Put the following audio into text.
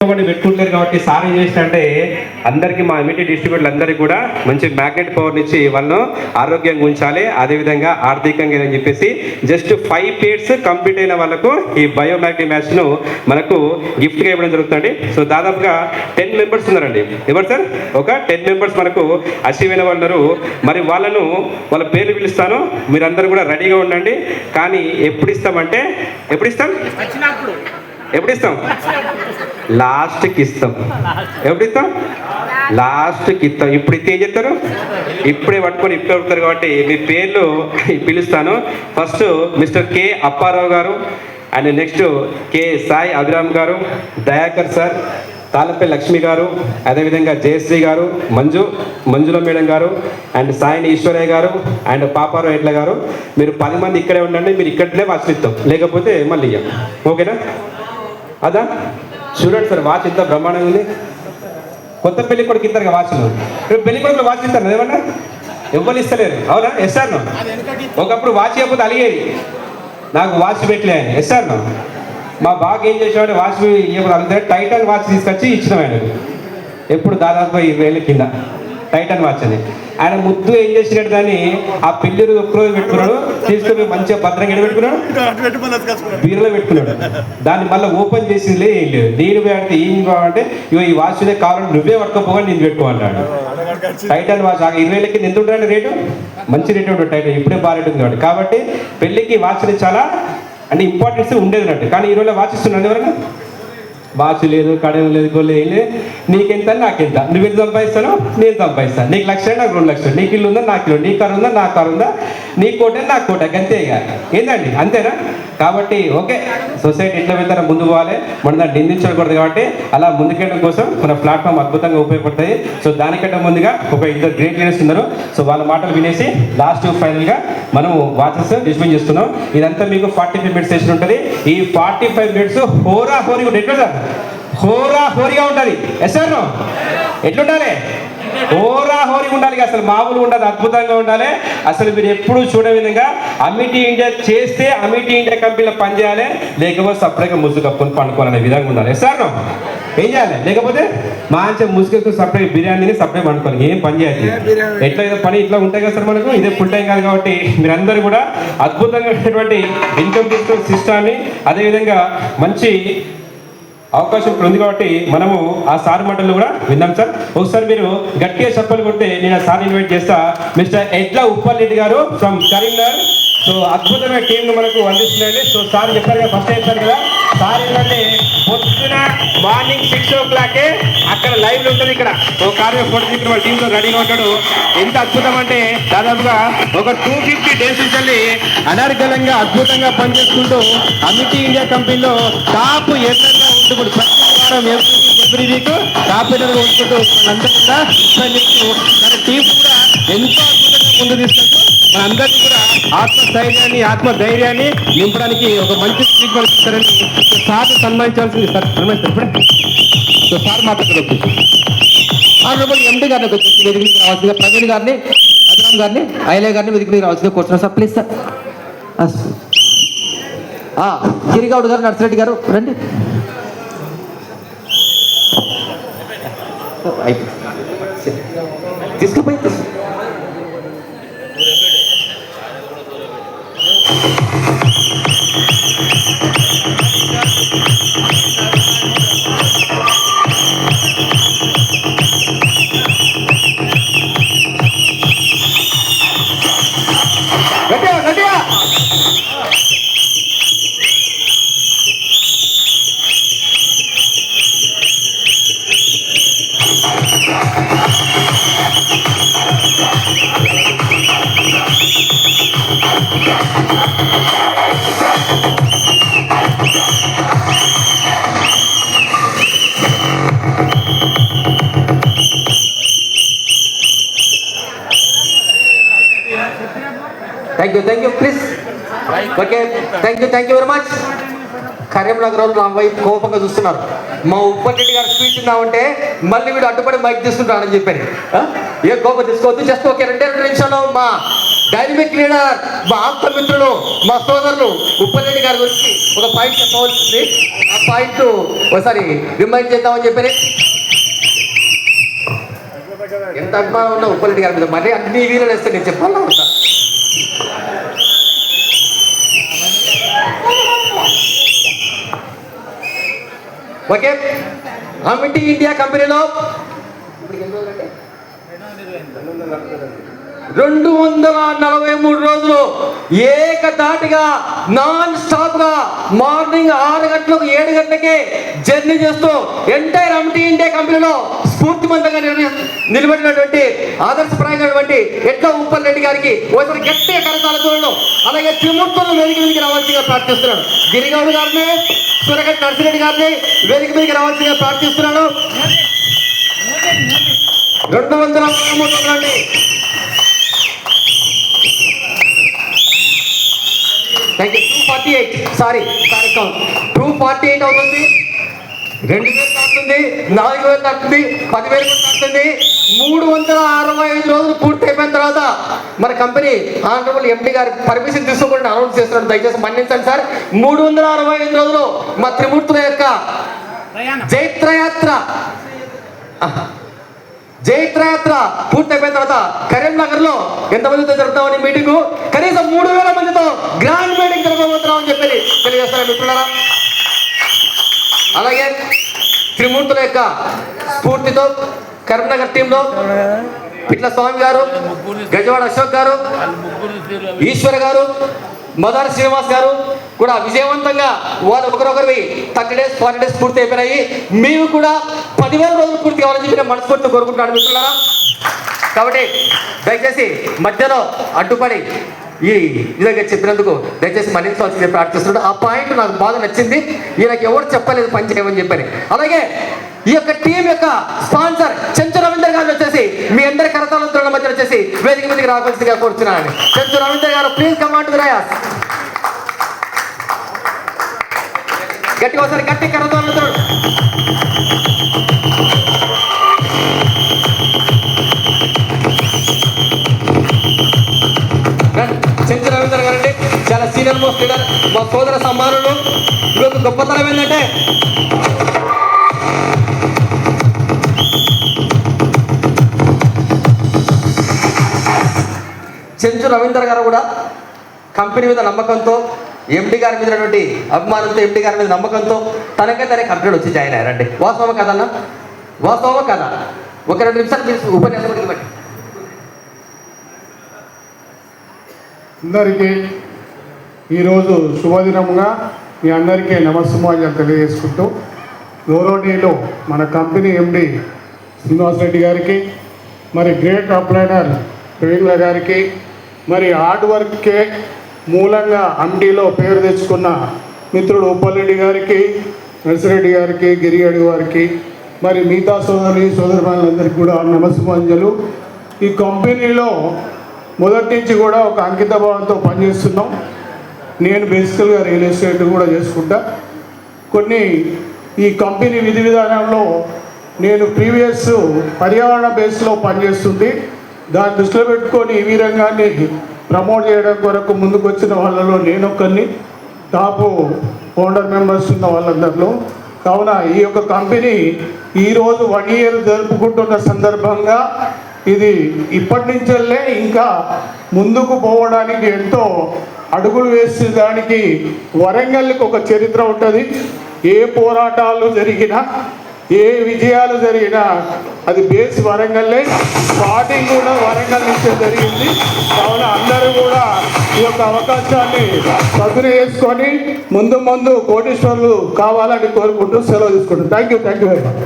పెట్టుకుంటారు కాబట్టి సార్ ఏం చేసినంటే అందరికీ మా ఇమీడియట్ డిస్ట్రిబ్యూటర్లు అందరికీ కూడా మంచి మ్యాగ్నెట్ పవర్ని ఇచ్చి వాళ్ళను ఆరోగ్యంగా ఉంచాలి, అదేవిధంగా ఆర్థికంగా అని చెప్పేసి జస్ట్ 5 పీరియడ్స్ కంప్లీట్ అయిన వాళ్ళకు ఈ బయోమ్యాగ్నెట్ మ్యాచ్ను మనకు గిఫ్ట్గా ఇవ్వడం జరుగుతుంది. సో దాదాపుగా 10 మెంబర్స్ ఉన్నారండి. ఎవరు సార్? ఒక 10 మెంబర్స్ మనకు అచీవ్ అయిన వాళ్ళు ఉన్నారు. మరి వాళ్ళ పేర్లు పిలుస్తాను, మీరందరూ కూడా రెడీగా ఉండండి. కానీ ఎప్పుడు ఇస్తాం? లాస్ట్కి ఇస్తాం. ఎప్పుడు ఇస్తాం? లాస్ట్కి ఇస్తాం. ఇప్పుడు ఇస్తే ఏం చెప్తారు? ఇప్పుడే పట్టుకొని ఇప్పుడు పడుతారు కాబట్టి మీ పేర్లు పిలుస్తాను. ఫస్ట్ మిస్టర్ కె అప్పారావు గారు, and next K Sai Abhiram గారు, దయాకర్ సార్, తాళపల్లి లక్ష్మి గారు, అదేవిధంగా జయశ్రీ గారు, మంజుల మేడం గారు, అండ్ సాయిని ఈశ్వరయ్య గారు, అండ్ పాపారావు ఎట్ల గారు. మీరు 10 మంది ఇక్కడే ఉండండి. మీరు ఇక్కడనే వాచ్ ఇస్తాం, లేకపోతే మళ్ళీ ఇయ్యం. ఓకేనా? అదా చూడండి సార్, వాచ్ ఇంత బ్రహ్మాండంగా ఉంది. కొత్త పెళ్లి కొడుకు ఇస్తారు వాచ్లు. రేపు పెళ్లి కొడుకులు వాచ్ ఇస్తారు ఏమన్నా? ఎవ్వరు ఇస్తలేరు, అవునా? SR no. ఒకప్పుడు వాచ్ ఇవ్వకపోతే అలిగేది, నాకు వాచ్ పెట్టలే అని. Yes or no. మా బాగా ఏం చేసేవాడు, వాచ్ ఇవ్వకపోతే అలిగితే టైటాన్ వాచ్ తీసుకొచ్చి ఇచ్చిన ఆయన ఎప్పుడు దాదాపు 20 ఏళ్ళ కింద టైటాన్ వాచ్ అని. ఆయన ముద్దు ఏం చేసినట్టు దాన్ని ఆ పిల్లలు ఒక్కరోజు పెట్టుకున్నాడు, తీసుకొని మంచిగా భద్రంగా పెట్టుకున్నాడు, బీరులో పెట్టుకున్నాడు. దాన్ని మళ్ళీ ఓపెన్ చేసిందిలే ఏం లేదు. నేను పెడితే ఏం కావాలంటే ఇవో ఈ వాచ్ కావాలంటే నువ్వే పట్టుకోపోగా నేను పెట్టుకోమన్నాడు. టైటాన్ వాచ్ 20 ఏళ్ళ కింద ఎంత ఉంటుందండి రేటు? మంచి రేటు ఉంటుంది టైటాన్, ఇప్పుడే బాగా రేటు ఉంది కాబట్టి పెళ్ళికి వాచ్ని చాలా అంటే ఇంపార్టెన్స్ ఉండేది అన్నట్టు. కానీ ఈ రోజులో వాచ్ ఇస్తున్నాను ఎవరైనా? వాచ్ లేదు, కడెం లేదు, గొల్లు ఏం లేదు. నీకెంత నాకెంత, నువ్వు ఎంత సంపాదిస్తాను నేను సంపాదిస్తాను. నీకు 1 లక్ష నాకు 2 లక్షలు, నీకు ఇల్లు ఉందా నాకు ఇల్లు, నీ కారు ఉందా నాకు కారు ఉందా, నీ కోట నాకు కోట, అంతేగా ఏందండి, అంతేనా? కాబట్టి ఓకే, సొసైటీ ఎట్లా వెళ్తారో ముందు పోవాలి, మనం దాన్ని నిందించకూడదు. కాబట్టి అలా ముందుకెళ్ళడం కోసం మన ప్లాట్ఫామ్ అద్భుతంగా ఉపయోగపడతాయి. సో దానికంటే ముందుగా ఒక 2 గ్రేట్ లీడర్స్ ఉన్నారు. సో వాళ్ళ మాటలు వినేసి లాస్ట్ ఫైనల్గా మనము వాచెస్ డిస్ప్లే చేస్తున్నాం. ఇదంతా మీకు 45 మినిట్స్ సెషన్ ఉంటుంది. ఈ 45 మినిట్స్ హోరీ ఉంటుంది. ఎట్లా సార్? హోరీగా ఉంటుంది. ఎస్ఆర్ ఎట్లుండాలి? హోరీ ఉండాలి. అసలు మామూలు ఉండదు, అద్భుతంగా ఉండాలి. అసలు మీరు ఎప్పుడు చూడే విధంగా అమిటీ ఇండియా చేస్తే అమిటీ ఇండియా కంపెనీలో పనిచేయాలి, లేకపోతే సపరేట్గా ముసుగు కప్పుకొని పండుకోవాలనే విధంగా ఉండాలి. సార్ ఏం చేయాలి? లేకపోతే మంచిగా ముసుగు సపరేట్ బిర్యానీని సపరేట్ పండుకోవాలి, ఏం పని చేయాలి. ఎట్లా పని ఇట్లా ఉంటాయి కదా సార్ మనకు, ఇదే ఫుల్ టైం కాదు. కాబట్టి మీరందరూ కూడా అద్భుతంగా ఉన్నటువంటి ఇన్కమ్ ట్యాక్స్ సిస్టాన్ని, అదేవిధంగా మంచి అవకాశం ఇప్పుడు ఉంది కాబట్టి మనము ఆ సార్ మాటలు కూడా విందాం సార్. ఒకసారి మీరు గట్టిగా చెప్పలు కొడితే నేను ఆ సార్ ఇన్వైట్ చేస్తా. మిస్టర్ ఎడ్ల ఉప్పల్ గారు ఫ్రమ్ కరీంనగర్. సో అద్భుతమైన టీంను మనకు అందిస్తున్నాయండి. సో సార్ చెప్పారు కదా, ఫస్ట్ చెప్పారు కదా, సార్ ఏంటంటే పొద్దున మార్నింగ్ 6 o'clock అక్కడ లైవ్ ఉంటుంది. ఇక్కడ ఒక కార్య ఫోటో తీసుకుని వాళ్ళ టీంతో రెడీగా ఉంటాడు. ఎంత అద్భుతం అంటే దాదాపుగా ఒక 250 డేస్ నుంచి అనర్గళంగా అద్భుతంగా పనిచేసుకుంటూ అమిటీ ఇండియా కంపెనీలో టాప్ ఎన్నర్గా ఉంటున్నాడు. ప్రతి వారం ఎవ్రీ వీక్ టాప్ ఎన్నర్గా ఉంటుంటూ మనందరూ కూడా తన టీం కూడా ఎంతో అద్భుతంగా ముందు తీసుకుంటూ మనందరికీ కూడా ఆత్మధైర్యాన్ని నింపడానికి ఒక మంచి స్పీచ్ ఇస్తారని సార్ సన్మానించాల్సింది. సార్ సన్మానిస్తారు. సో సార్ మాట్లాడుతూ ఆనరబుల్ ఎండి గారిని వచ్చేసి వేదికకి రావాల్సిందిగా ప్రవీణ్ గారిని, అభిరామ్ గారిని, ఐలే గారిని వేదికకి రావాల్సిందిగా కోరుతున్నాం సార్. Please sir. గిరిగౌడ్ గారు, నర్సిరెడ్డి గారు రండి. తీసుకుపోయి thank you please. Okay, thank you very much. Karimnagar వాళ్ళు నా వైపు కోపంగా చూస్తున్నారు. మా ఉప్పరెడ్డి గారు స్పీచ్ ఉన్నామంటే మళ్ళీ వీడు అడ్డుపడి మైక్ తీసుకుంటాడని చెప్పారు. ఏ కోపం తీసుకోవద్దు. జస్ట్ ఓకే, 2 నిమిషాలు మా డైనమిక్ లీడర్, మా ఆప్త మిత్రులు, మా సోదరులు ఉప్పరెడ్డి గారి గురించి ఒక పాయింట్ చెప్పవలసింది. పాయింట్ ఒకసారి రిమైండ్ చేద్దామని చెప్పి. ఎంత అభిమానం ఉన్నా ఉప్పలరెడ్డి గారి మీద మరి అన్ని వీరలు వేస్తే నేను చెప్పాలా ఉంటా. ఓకే, అమిటీ ఇండియా కంపెనీలో 243 రోజులు ఏకదాటిగా నాన్ స్టాప్ గా మార్నింగ్ 6 గంటలకు 7 గంటలకే జర్నీ చేస్తూ ఎంటైర్ అమిటీ ఇండియా కంపెనీలో స్ఫూర్తిమంతంగా నిలబడినటువంటి ఆదర్శప్రాయమైనటువంటి ఎట్లా ఉప్పలరెడ్డి గారికి ఒకసారి గట్టిగా కరతాల చూడడం. అలాగే త్రిమూర్తులను వేదిక మీదకి రావాల్సిందిగా ప్రార్థిస్తున్నాడు. గిరిగౌడ్ గారిని, సూరగట్టి నర్సిరెడ్డి గారిని వేదిక మీదకి రావాల్సిందిగా ప్రార్థిస్తున్నాను. 243 అండి. Thank you. 248 సారీ కౌంట్ 248 అవుతుంది. 2000 దాటుతుంది, 4000 దాటుతుంది, 10,000 దాటుతుంది. 365 రోజులు పూర్తి అయిపోయిన తర్వాత మన కంపెనీ ఆనరబుల్ ఎండి గారి పర్మిషన్ తీసుకోకుండా అనౌన్స్ చేస్తున్నాడు. దయచేసి మన్నించండి సార్. 365 రోజులు మా త్రిమూర్తుల యొక్క జైత్రయాత్ర పూర్తి అయిపోయిన తర్వాత కరీంనగర్ లో ఎంతమందితో జరుపుతామని మీటింగ్, కనీసం 3000 మందితో గ్రాండ్ మీటింగ్ జరపబోతున్నామని చెప్పి తెలియజేస్తాను మిత్రులారా. అలాగే త్రిమూర్తుల యొక్క స్ఫూర్తితో కరీంనగర్ టీంలో పిట్ల స్వామి గారు, గజవాడ అశోక్ గారు, ఈశ్వర్ గారు, మదార్ శ్రీనివాస్ గారు కూడా విజయవంతంగా వాళ్ళు ఒకరొకరివి 30 days 40 days పూర్తి అయిపోయినాయి. మేము కూడా 10,000 రోజులు పూర్తి కావాలని చెప్పి నేను మనస్ఫూర్తిగా కోరుకుంటున్నాను మిత్రులారా. కాబట్టి దయచేసి మధ్యలో అడ్డుపడి ఈ విధంగా చెప్పినందుకు దయచేసి మన్నించవలసింది ప్రార్థిస్తున్నాడు. ఆ పాయింట్ నాకు బాగా నచ్చింది. ఈయనకి ఎవరు చెప్పలేదు పని చేయమని చెప్పని. అలాగే ఈ యొక్క టీం యొక్క స్పాన్సర్ చెంచు రవీందర్ గారు వచ్చేసి మీ అందరి కరతాళ మధ్య వచ్చేసి వేదిక మీదకి రావాల్సిందిగా కోరుతున్నాను. చెంచు రవీందర్ గారు please come on to the dais. గట్టిగా ఒకసారి గట్టి కరతాళ. చెంచు రవీందర్ గారు అండి, చాలా సీనియర్ మోస్ట్ లీడర్, మా సోదర సమ్మానులు. ఈరోజు గొప్పతనం ఏంటంటే చెంచు రవీందర్ గారు కూడా కంపెనీ మీద నమ్మకంతో, ఎండి గారి మీద అభిమానంతో, ఎండి గారి మీద నమ్మకంతో తనకే కంపెనీలో వచ్చి జాయిన్ అయ్యారండి. వాస్తవం కదన్నా? వాస్తవం కదా? ఒక 2 నిమిషాలు మీరు ఉపన్యాసం ఇవ్వండి. అందరికీ ఈరోజు శుభదినముగా మీ అందరికీ నమస్సుమాన్యాలు తెలియజేసుకుంటూ, గౌరవనీయులు మన కంపెనీ ఎండి శ్రీనివాసరెడ్డి గారికి, మరి గ్రేట్ అప్లైనర్ ప్రవీణ్ గారికి, మరి హార్డ్ వర్క్కే మూలంగా అమ్టీలో పేరు తెచ్చుకున్న మిత్రుడు ఉప్పలరెడ్డి గారికి, నర్సిరెడ్డి గారికి, గిరిగడి గారికి, మరి మిగతా సోదరులందరికీ కూడా నమస్సుమాన్యాలు. ఈ కంపెనీలో మొదటి నుంచి కూడా ఒక అంకిత భావంతో పనిచేస్తున్నాం. నేను బేసికల్గా రియల్ ఎస్టేట్ కూడా చేసుకుంటా. కొన్ని ఈ కంపెనీ విధి విధానంలో నేను ప్రీవియస్ పర్యావరణ బేస్లో పనిచేస్తుంది. దాన్ని దృష్టిలో పెట్టుకొని ఈ రంగాన్ని ప్రమోట్ చేయడం కొరకు ముందుకు వచ్చిన వాళ్ళలో నేను ఒకరిని, టాప్ ఫౌండర్ మెంబర్స్ ఉన్న వాళ్ళందరిలో. కావున ఈ యొక్క కంపెనీ ఈరోజు 1 year జరుపుకుంటున్న సందర్భంగా ఇది ఇప్పటి నుంచెల్లే ఇంకా ముందుకు పోవడానికి ఎంతో అడుగులు వేసే దానికి వరంగల్కి ఒక చరిత్ర ఉంటుంది. ఏ పోరాటాలు జరిగినా, ఏ విజయాలు జరిగినా అది బేస్ వరంగల్లే, స్టార్టింగ్ కూడా వరంగల్ నుంచే జరిగింది. కావున అందరూ కూడా ఈ యొక్క అవకాశాన్ని సద్వినియోగం చేసుకొని ముందు కోటీశ్వరులు కావాలని కోరుకుంటూ సెలవు తీసుకుంటాం. Thank you very much.